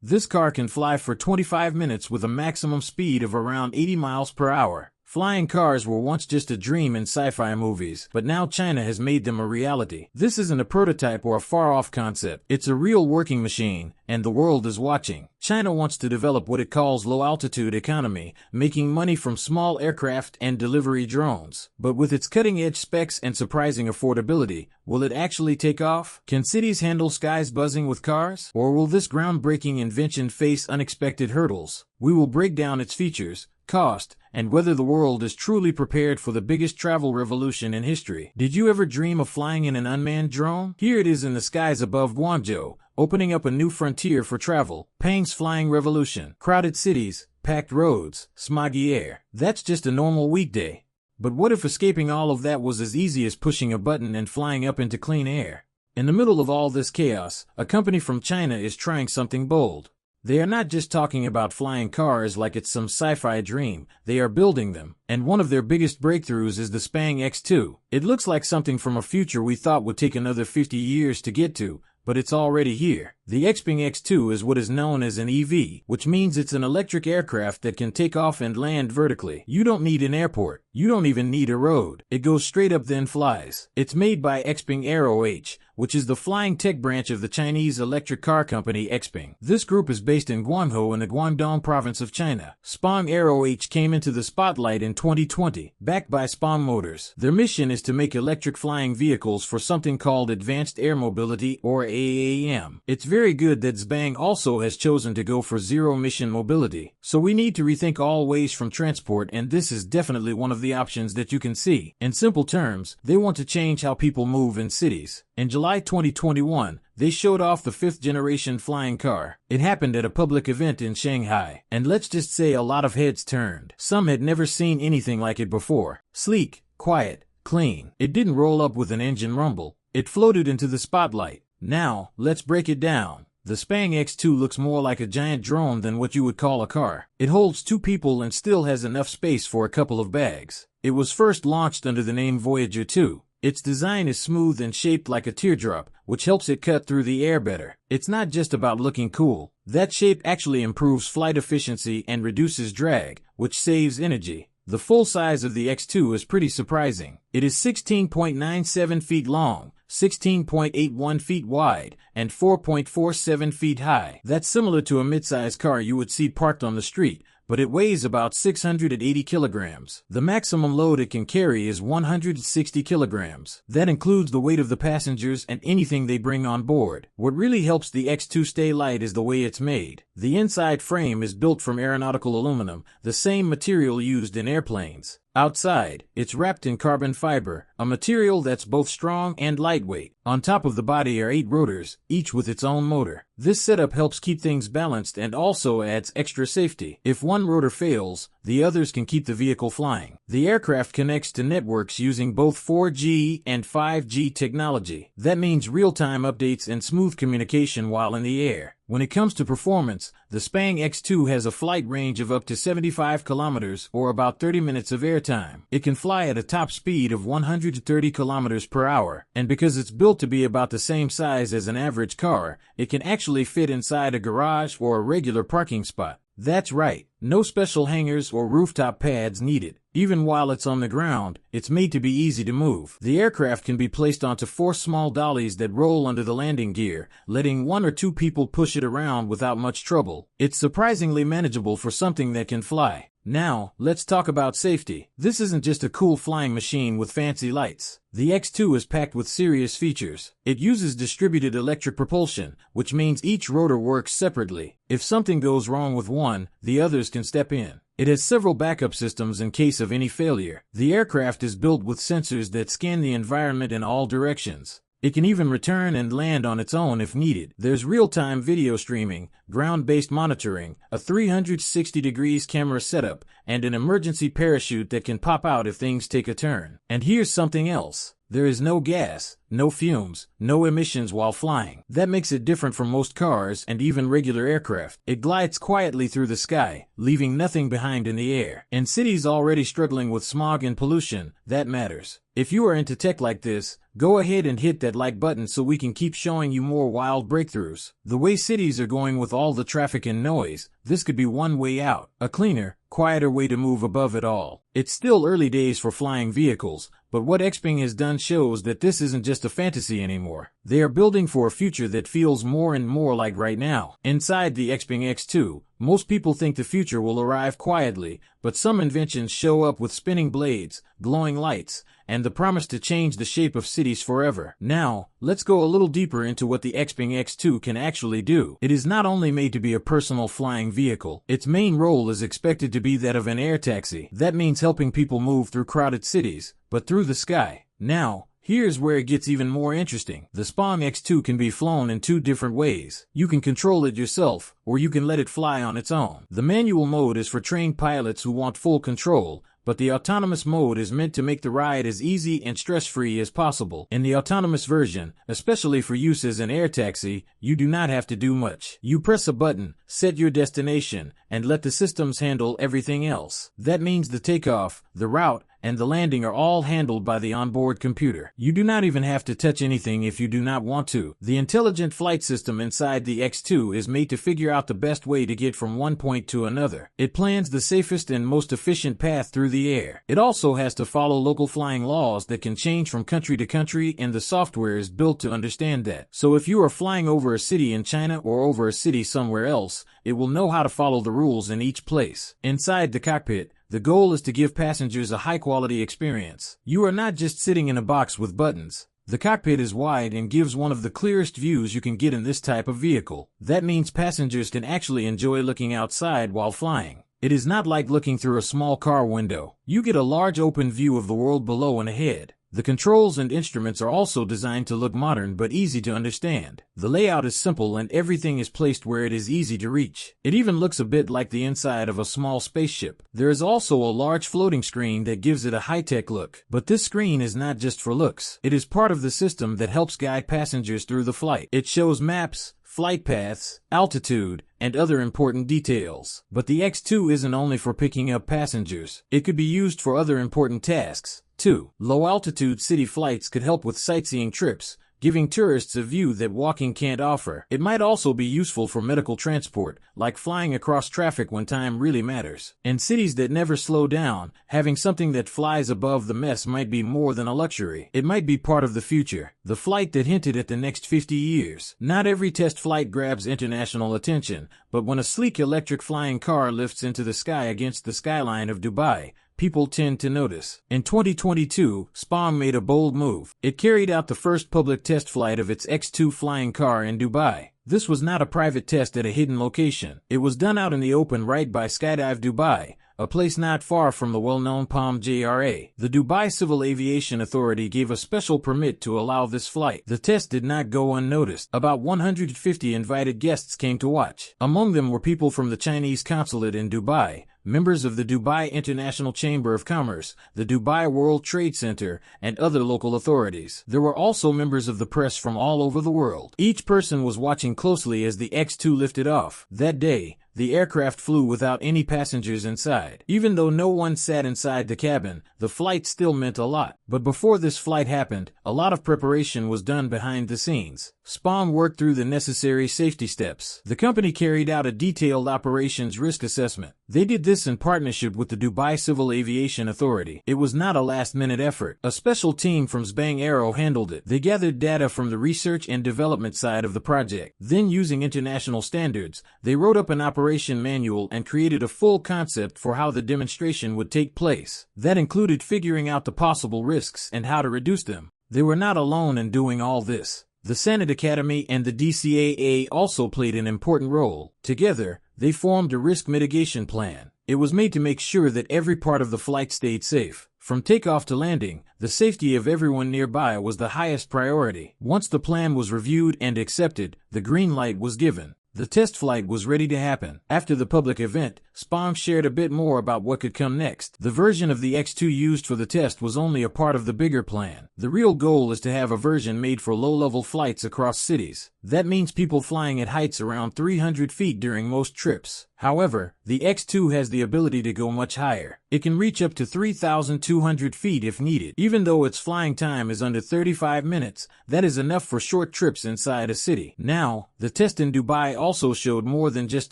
This car can fly for 25 minutes with a maximum speed of around 80 miles per hour. Flying cars were once just a dream in sci-fi movies, but now China has made them a reality. This isn't a prototype or a far-off concept. It's a real working machine, and the world is watching. China wants to develop what it calls low-altitude economy, making money from small aircraft and delivery drones. But with its cutting-edge specs and surprising affordability, will it actually take off? Can cities handle skies buzzing with cars? Or will this groundbreaking invention face unexpected hurdles? We will break down its features, cost, and whether the world is truly prepared for the biggest travel revolution in history. Did you ever dream of flying in an unmanned drone? Here it is in the skies above Guangzhou, opening up a new frontier for travel. Peng's flying revolution. Crowded cities, packed roads, smoggy air. That's just a normal weekday. But what if escaping all of that was as easy as pushing a button and flying up into clean air? In the middle of all this chaos, a company from China is trying something bold. They are not just talking about flying cars like it's some sci-fi dream, they are building them, and one of their biggest breakthroughs is the Spang X2. It looks like something from a future we thought would take another 50 years to get to, but it's already here. The Xpeng X2 is what is known as an EV, which means it's an electric aircraft that can take off and land vertically. You don't need an airport. You don't even need a road. It goes straight up then flies. It's made by Xpeng Aero H, which is the flying tech branch of the Chinese electric car company Xpeng. This group is based in Guangzhou in the Guangdong province of China. Spang Aero H came into the spotlight in 2020, backed by Spang Motors. Their mission is to make electric flying vehicles for something called Advanced Air Mobility, or AAM. It's very good that Spang also has chosen to go for zero-emission mobility. So we need to rethink all ways from transport, and this is definitely one of the options that you can see. In simple terms, they want to change how people move in cities. In July 2021, they showed off the 5th-generation flying car. It happened at a public event in Shanghai, and let's just say a lot of heads turned. Some had never seen anything like it before. Sleek, quiet, clean. It didn't roll up with an engine rumble. It floated into the spotlight. Now, let's break it down. The Spang X2 looks more like a giant drone than what you would call a car. It holds 2 people and still has enough space for a couple of bags. It was first launched under the name Voyager 2. Its design is smooth and shaped like a teardrop, which helps it cut through the air better. It's not just about looking cool. That shape actually improves flight efficiency and reduces drag, which saves energy. The full size of the X2 is pretty surprising. It is 16.97 feet long, 16.81 feet wide, and 4.47 feet high. That's similar to a midsize car you would see parked on the street, but it weighs about 680 kilograms. The maximum load it can carry is 160 kilograms. That includes the weight of the passengers and anything they bring on board. What really helps the X2 stay light is the way it's made. The inside frame is built from aeronautical aluminum, the same material used in airplanes. Outside, it's wrapped in carbon fiber, a material that's both strong and lightweight. On top of the body are 8 rotors, each with its own motor. This setup helps keep things balanced and also adds extra safety. If one rotor fails, the others can keep the vehicle flying. The aircraft connects to networks using both 4G and 5G technology. That means real-time updates and smooth communication while in the air. When it comes to performance, the Spang X2 has a flight range of up to 75 kilometers or about 30 minutes of airtime. It can fly at a top speed of 130 kilometers per hour, and because it's built to be about the same size as an average car, it can actually fit inside a garage or a regular parking spot. That's right, no special hangars or rooftop pads needed. Even while it's on the ground, it's made to be easy to move. The aircraft can be placed onto 4 small dollies that roll under the landing gear, letting 1 or 2 people push it around without much trouble. It's surprisingly manageable for something that can fly. Now, let's talk about safety. This isn't just a cool flying machine with fancy lights. The X2 is packed with serious features. It uses distributed electric propulsion, which means each rotor works separately. If something goes wrong with one, the others can step in. It has several backup systems in case of any failure. The aircraft is built with sensors that scan the environment in all directions. It can even return and land on its own if needed. There's real-time video streaming, ground-based monitoring, a 360 degrees camera setup, and an emergency parachute that can pop out if things take a turn. And here's something else. There is no gas, no fumes, no emissions while flying. That makes it different from most cars and even regular aircraft. It glides quietly through the sky, leaving nothing behind in the air. In cities already struggling with smog and pollution, that matters. If you are into tech like this, go ahead and hit that like button so we can keep showing you more wild breakthroughs. The way cities are going with all the traffic and noise, this could be one way out. A cleaner, quieter way to move above it all. It's still early days for flying vehicles, but what Xpeng has done shows that this isn't just a fantasy anymore. They are building for a future that feels more and more like right now. Inside the Xpeng X2, most people think the future will arrive quietly, but some inventions show up with spinning blades, glowing lights, and the promise to change the shape of cities forever. Now, let's go a little deeper into what the Xpeng X2 can actually do. It is not only made to be a personal flying vehicle, its main role is expected to be that of an air taxi. That means helping people move through crowded cities, but through the sky. Now, here's where it gets even more interesting. The Xpeng X2 can be flown in two different ways. You can control it yourself, or you can let it fly on its own. The manual mode is for trained pilots who want full control, but the autonomous mode is meant to make the ride as easy and stress-free as possible. In the autonomous version, especially for use as an air taxi, you do not have to do much. You press a button, set your destination, and let the systems handle everything else. That means the takeoff, the route, and the landing are all handled by the onboard computer. You do not even have to touch anything if you do not want to. The intelligent flight system inside the X2 is made to figure out the best way to get from one point to another. It plans the safest and most efficient path through the air. It also has to follow local flying laws that can change from country to country, and the software is built to understand that. So if you are flying over a city in China or over a city somewhere else, it will know how to follow the rules in each place. Inside the cockpit, the goal is to give passengers a high-quality experience. You are not just sitting in a box with buttons. The cockpit is wide and gives one of the clearest views you can get in this type of vehicle. That means passengers can actually enjoy looking outside while flying. It is not like looking through a small car window. You get a large open view of the world below and ahead. The controls and instruments are also designed to look modern but easy to understand. The layout is simple and everything is placed where it is easy to reach. It even looks a bit like the inside of a small spaceship. There is also a large floating screen that gives it a high-tech look. But this screen is not just for looks. It is part of the system that helps guide passengers through the flight. It shows maps, flight paths, altitude, and other important details. But the X2 isn't only for picking up passengers. It could be used for other important tasks, too. Low-altitude city flights could help with sightseeing trips, giving tourists a view that walking can't offer. It might also be useful for medical transport, like flying across traffic when time really matters. In cities that never slow down, having something that flies above the mess might be more than a luxury. It might be part of the future, the flight that hinted at the next 50 years. Not every test flight grabs international attention, but when a sleek electric flying car lifts into the sky against the skyline of Dubai, people tend to notice. In 2022, Xpeng made a bold move. It carried out the first public test flight of its X2 flying car in Dubai. This was not a private test at a hidden location. It was done out in the open right by Skydive Dubai, a place not far from the well-known Palm JRA. The Dubai Civil Aviation Authority gave a special permit to allow this flight. The test did not go unnoticed. About 150 invited guests came to watch. Among them were people from the Chinese consulate in Dubai, members of the Dubai International Chamber of Commerce, the Dubai World Trade Center, and other local authorities. There were also members of the press from all over the world. Each person was watching closely as the X2 lifted off. That day, the aircraft flew without any passengers inside. Even though no one sat inside the cabin, the flight still meant a lot. But before this flight happened, a lot of preparation was done behind the scenes. Xpeng worked through the necessary safety steps. The company carried out a detailed operations risk assessment. They did this in partnership with the Dubai Civil Aviation Authority. It was not a last-minute effort. A special team from Xpeng Aero handled it. They gathered data from the research and development side of the project. Then, using international standards, they wrote up an operation manual and created a full concept for how the demonstration would take place. That included figuring out the possible risks and how to reduce them. They were not alone in doing all this. The Senate Academy and the DCAA also played an important role. Together, they formed a risk mitigation plan. It was made to make sure that every part of the flight stayed safe. From takeoff to landing, the safety of everyone nearby was the highest priority. Once the plan was reviewed and accepted, the green light was given. The test flight was ready to happen. After the public event, Spong shared a bit more about what could come next. The version of the X2 used for the test was only a part of the bigger plan. The real goal is to have a version made for low-level flights across cities. That means people flying at heights around 300 feet during most trips. However, the X2 has the ability to go much higher. It can reach up to 3,200 feet if needed. Even though its flying time is under 35 minutes, that is enough for short trips inside a city. Now, the test in Dubai also showed more than just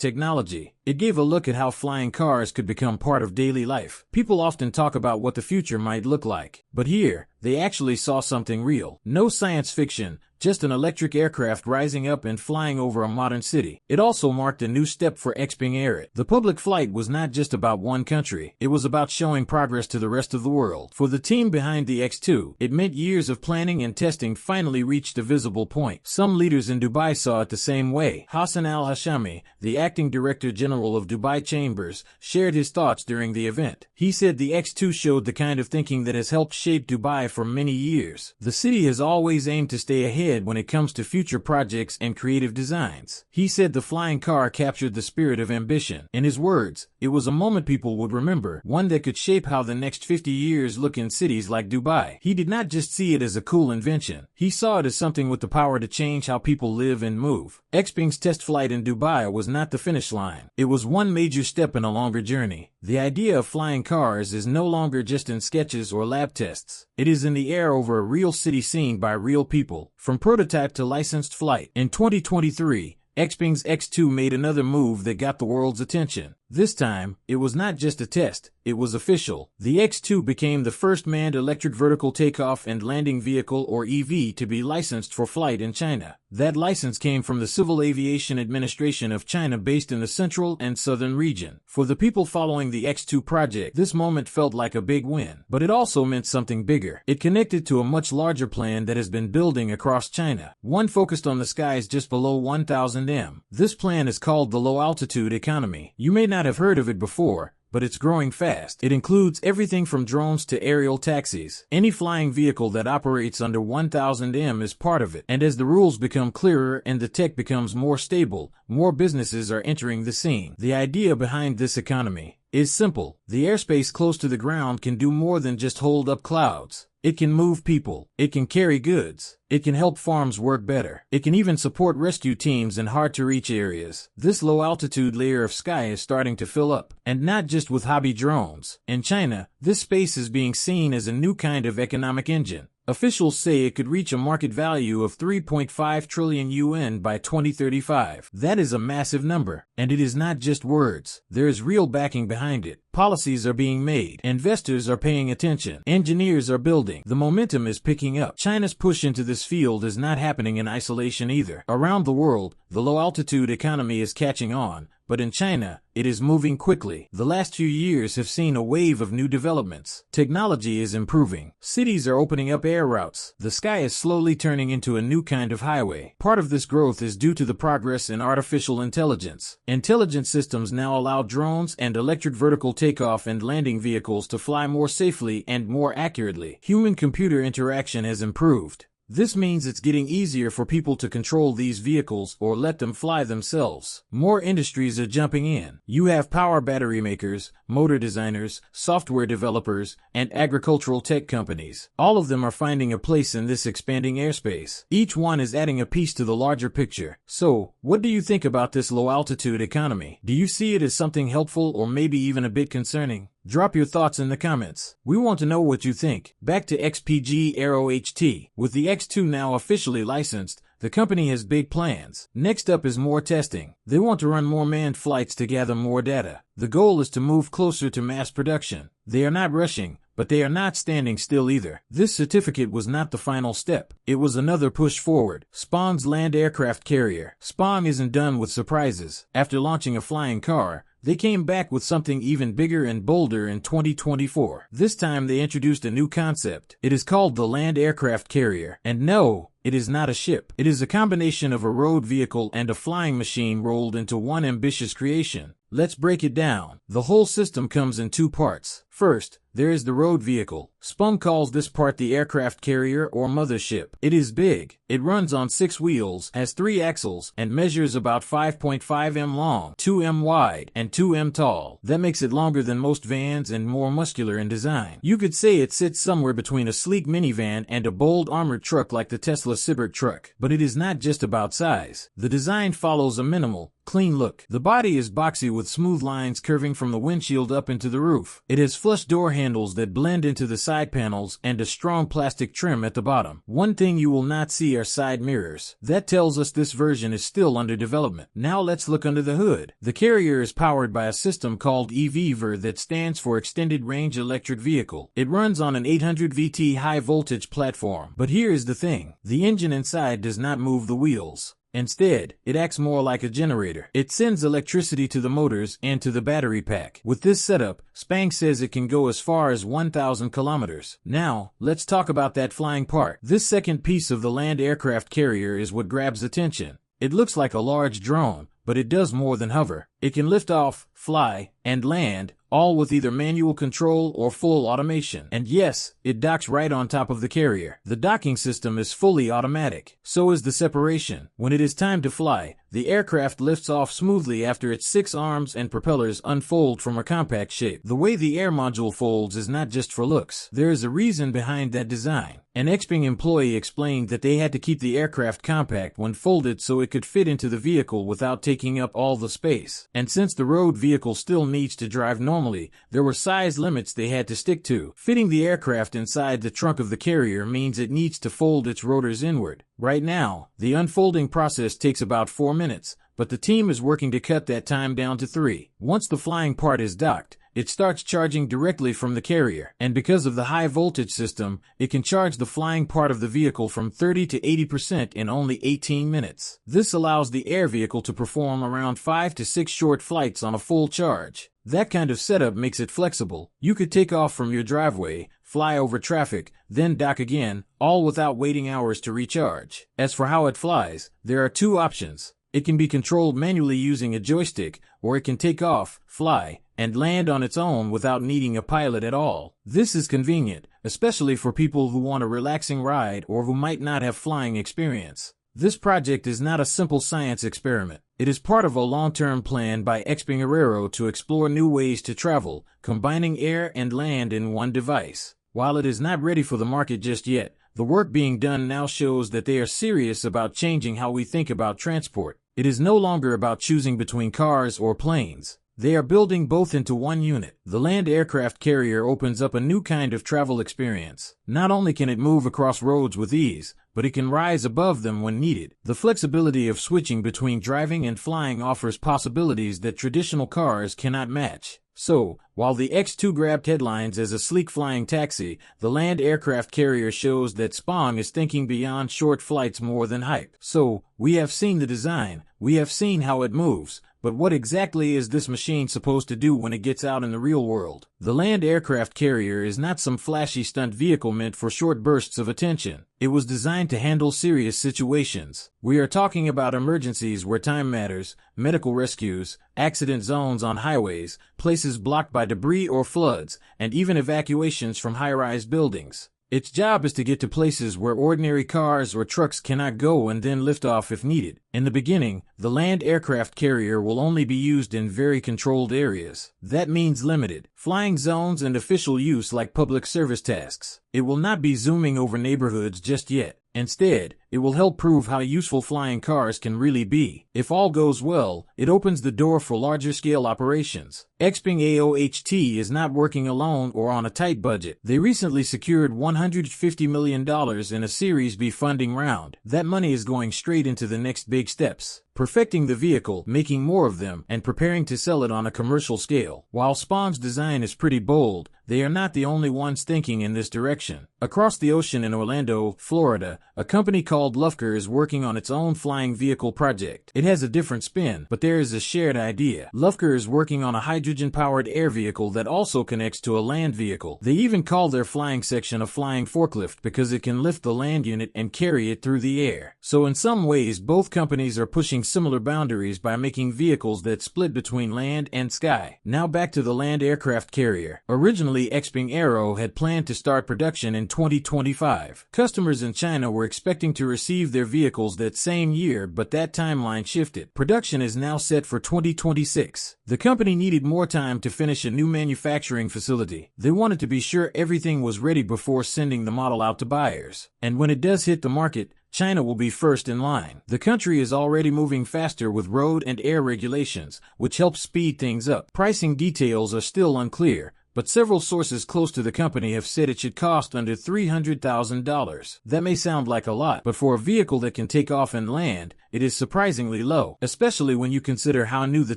technology. It gave a look at how flying cars could become part of daily life. People often talk about what the future might look like, but here, they actually saw something real. No science fiction, just an electric aircraft rising up and flying over a modern city. It also marked a new step for Xpeng Air. The public flight was not just about one country, it was about showing progress to the rest of the world. For the team behind the X2, it meant years of planning and testing finally reached a visible point. Some leaders in Dubai saw it the same way. Hassan Al-Hashami, the acting director general of Dubai Chambers, shared his thoughts during the event. He said the X2 showed the kind of thinking that has helped shape Dubai for many years. The city has always aimed to stay ahead when it comes to future projects and creative designs. He said the flying car captured the spirit of ambition. In his words, it was a moment people would remember, one that could shape how the next 50 years look in cities like Dubai. He did not just see it as a cool invention. He saw it as something with the power to change how people live and move. Xpeng's test flight in Dubai was not the finish line. It was one major step in a longer journey. The idea of flying cars is no longer just in sketches or lab tests. It is in the air over a real city seen by real people, from prototype to licensed flight. In 2023, Xpeng's X2 made another move that got the world's attention. This time, it was not just a test, it was official. The X2 became the first manned electric vertical takeoff and landing vehicle or EV to be licensed for flight in China. That license came from the Civil Aviation Administration of China based in the central and southern region. For the people following the X2 project, this moment felt like a big win. But it also meant something bigger. It connected to a much larger plan that has been building across China. One focused on the skies just below 1,000 m. This plan is called the Low Altitude Economy. You may not have heard of it before, but it's growing fast. It includes everything from drones to aerial taxis. Any flying vehicle that operates under 1,000 m is part of it. And as the rules become clearer and the tech becomes more stable, more businesses are entering the scene. The idea behind this economy is simple. The airspace close to the ground can do more than just hold up clouds. It can move people. It can carry goods. It can help farms work better. It can even support rescue teams in hard-to-reach areas. This low-altitude layer of sky is starting to fill up, and not just with hobby drones. In China, this space is being seen as a new kind of economic engine. Officials say it could reach a market value of 3.5 trillion yuan by 2035. That is a massive number, and it is not just words. There is real backing behind it. Policies are being made. Investors are paying attention. Engineers are building. The momentum is picking up. China's push into this field is not happening in isolation either. Around the world, the low-altitude economy is catching on, but in China, it is moving quickly. The last few years have seen a wave of new developments. Technology is improving. Cities are opening up air routes. The sky is slowly turning into a new kind of highway. Part of this growth is due to the progress in artificial intelligence. Intelligent systems now allow drones and electric vertical takeoff and landing vehicles to fly more safely and more accurately. Human-computer interaction has improved. This means it's getting easier for people to control these vehicles or let them fly themselves. More industries are jumping in. You have power battery makers, motor designers, software developers, and agricultural tech companies. All of them are finding a place in this expanding airspace. Each one is adding a piece to the larger picture. So, what do you think about this low-altitude economy? Do you see it as something helpful or maybe even a bit concerning? Drop your thoughts in the comments. We want to know what you think. Back to XPG Aero HT. With the X2 now officially licensed, the company has big plans. Next up is more testing. They want to run more manned flights to gather more data. The goal is to move closer to mass production. They are not rushing, but they are not standing still either. This certificate was not the final step. It was another push forward. Spong's land aircraft carrier. Spong isn't done with surprises. After launching a flying car, they came back with something even bigger and bolder in 2024. This time they introduced a new concept. It is called the Land Aircraft Carrier. And no, it is not a ship. It is a combination of a road vehicle and a flying machine rolled into one ambitious creation. Let's break it down. The whole system comes in two parts. First, there is the road vehicle. Spong calls this part the aircraft carrier or mothership. It is big. It runs on 6 wheels, has 3 axles, and measures about 5.5 m long, 2 m wide, and 2 m tall. That makes it longer than most vans and more muscular in design. You could say it sits somewhere between a sleek minivan and a bold armored truck like the Tesla Cybertruck. But it is not just about size. The design follows a minimal, clean look. The body is boxy with smooth lines curving from the windshield up into the roof. It has flush door handles that blend into the side panels and a strong plastic trim at the bottom. One thing you will not see are side mirrors. That tells us this version is still under development. Now let's look under the hood. The carrier is powered by a system called EVVER that stands for Extended Range Electric Vehicle. It runs on an 800 VT high voltage platform. But here is the thing. The engine inside does not move the wheels. Instead, it acts more like a generator. It sends electricity to the motors and to the battery pack. With this setup, Spang says it can go as far as 1,000 kilometers. Now, let's talk about that flying part. This second piece of the land aircraft carrier is what grabs attention. It looks like a large drone, but it does more than hover. It can lift off, fly, and land, all with either manual control or full automation. And yes, it docks right on top of the carrier. The docking system is fully automatic. So is the separation. When it is time to fly, the aircraft lifts off smoothly after its 6 arms and propellers unfold from a compact shape. The way the air module folds is not just for looks. There is a reason behind that design. An Xpeng employee explained that they had to keep the aircraft compact when folded so it could fit into the vehicle without taking up all the space. And since the road vehicle still needs to drive normally, there were size limits they had to stick to. Fitting the aircraft inside the trunk of the carrier means it needs to fold its rotors inward. Right now, the unfolding process takes about 4 minutes, but the team is working to cut that time down to 3. Once the flying part is docked, it starts charging directly from the carrier, and because of the high voltage system, it can charge the flying part of the vehicle from 30 to 80% in only 18 minutes. This allows the air vehicle to perform around 5 to 6 short flights on a full charge. That kind of setup makes it flexible. You could take off from your driveway, fly over traffic, then dock again, all without waiting hours to recharge. As for how it flies, there are 2 options. It can be controlled manually using a joystick, or it can take off, fly, and land on its own without needing a pilot at all. This is convenient, especially for people who want a relaxing ride or who might not have flying experience. This project is not a simple science experiment. It is part of a long-term plan by Xpeng Aero to explore new ways to travel, combining air and land in one device. While it is not ready for the market just yet, the work being done now shows that they are serious about changing how we think about transport. It is no longer about choosing between cars or planes. They are building both into one unit. The land aircraft carrier opens up a new kind of travel experience. Not only can it move across roads with ease, but it can rise above them when needed. The flexibility of switching between driving and flying offers possibilities that traditional cars cannot match. So, while the X2 grabbed headlines as a sleek flying taxi, the land aircraft carrier shows that Spong is thinking beyond short flights more than hype. So, we have seen the design, we have seen how it moves, but what exactly is this machine supposed to do when it gets out in the real world? The land aircraft carrier is not some flashy stunt vehicle meant for short bursts of attention. It was designed to handle serious situations. We are talking about emergencies where time matters, medical rescues, accident zones on highways, places blocked by debris or floods, and even evacuations from high-rise buildings. Its job is to get to places where ordinary cars or trucks cannot go and then lift off if needed. In the beginning, the land aircraft carrier will only be used in very controlled areas. That means limited flying zones and official use like public service tasks. It will not be zooming over neighborhoods just yet. Instead, it will help prove how useful flying cars can really be. If all goes well, it opens the door for larger-scale operations. Xpeng AOHT is not working alone or on a tight budget. They recently secured $150 million in a Series B funding round. That money is going straight into the next big steps, perfecting the vehicle, making more of them, and preparing to sell it on a commercial scale. While Spong's design is pretty bold, they are not the only ones thinking in this direction. Across the ocean in Orlando, Florida, a company called Lufker is working on its own flying vehicle project. It has a different spin, but there is a shared idea. Lufker is working on a hydrogen-powered air vehicle that also connects to a land vehicle. They even call their flying section a flying forklift because it can lift the land unit and carry it through the air. So in some ways, both companies are pushing similar boundaries by making vehicles that split between land and sky. Now back to the land aircraft carrier. Originally, Xpeng Aero had planned to start production in 2025. Customers in China were expecting to receive their vehicles that same year, but that timeline shifted. Production is now set for 2026. The company needed more time to finish a new manufacturing facility. They wanted to be sure everything was ready before sending the model out to buyers. And when it does hit the market, China will be first in line. The country is already moving faster with road and air regulations, which helps speed things up. Pricing details are still unclear, but several sources close to the company have said it should cost under $300,000. That may sound like a lot, but for a vehicle that can take off and land, it is surprisingly low, especially when you consider how new the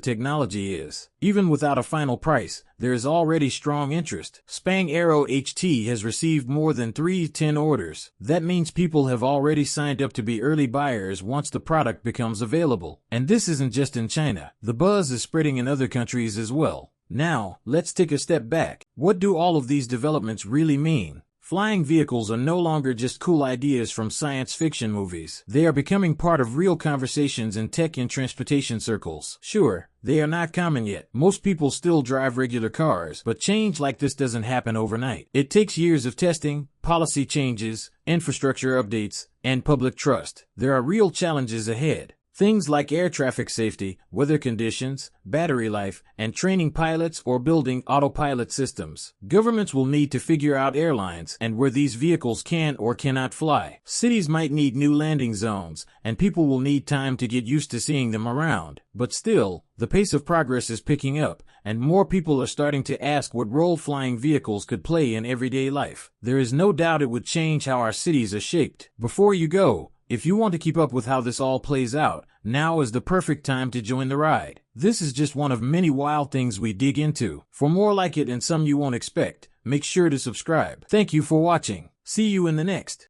technology is. Even without a final price, there is already strong interest. Xpeng Aero HT has received more than 310 orders. That means people have already signed up to be early buyers once the product becomes available. And this isn't just in China. The buzz is spreading in other countries as well. Now, let's take a step back. What do all of these developments really mean? Flying vehicles are no longer just cool ideas from science fiction movies. They are becoming part of real conversations in tech and transportation circles. Sure, they are not common yet. Most people still drive regular cars, but change like this doesn't happen overnight. It takes years of testing, policy changes, infrastructure updates, and public trust. There are real challenges ahead. Things like air traffic safety, weather conditions, battery life, and training pilots or building autopilot systems. Governments will need to figure out airlines and where these vehicles can or cannot fly. Cities might need new landing zones, and people will need time to get used to seeing them around. But still, the pace of progress is picking up, and more people are starting to ask what role flying vehicles could play in everyday life. There is no doubt it would change how our cities are shaped. Before you go, if you want to keep up with how this all plays out, now is the perfect time to join the ride. This is just one of many wild things we dig into. For more like it and some you won't expect, make sure to subscribe. Thank you for watching. See you in the next.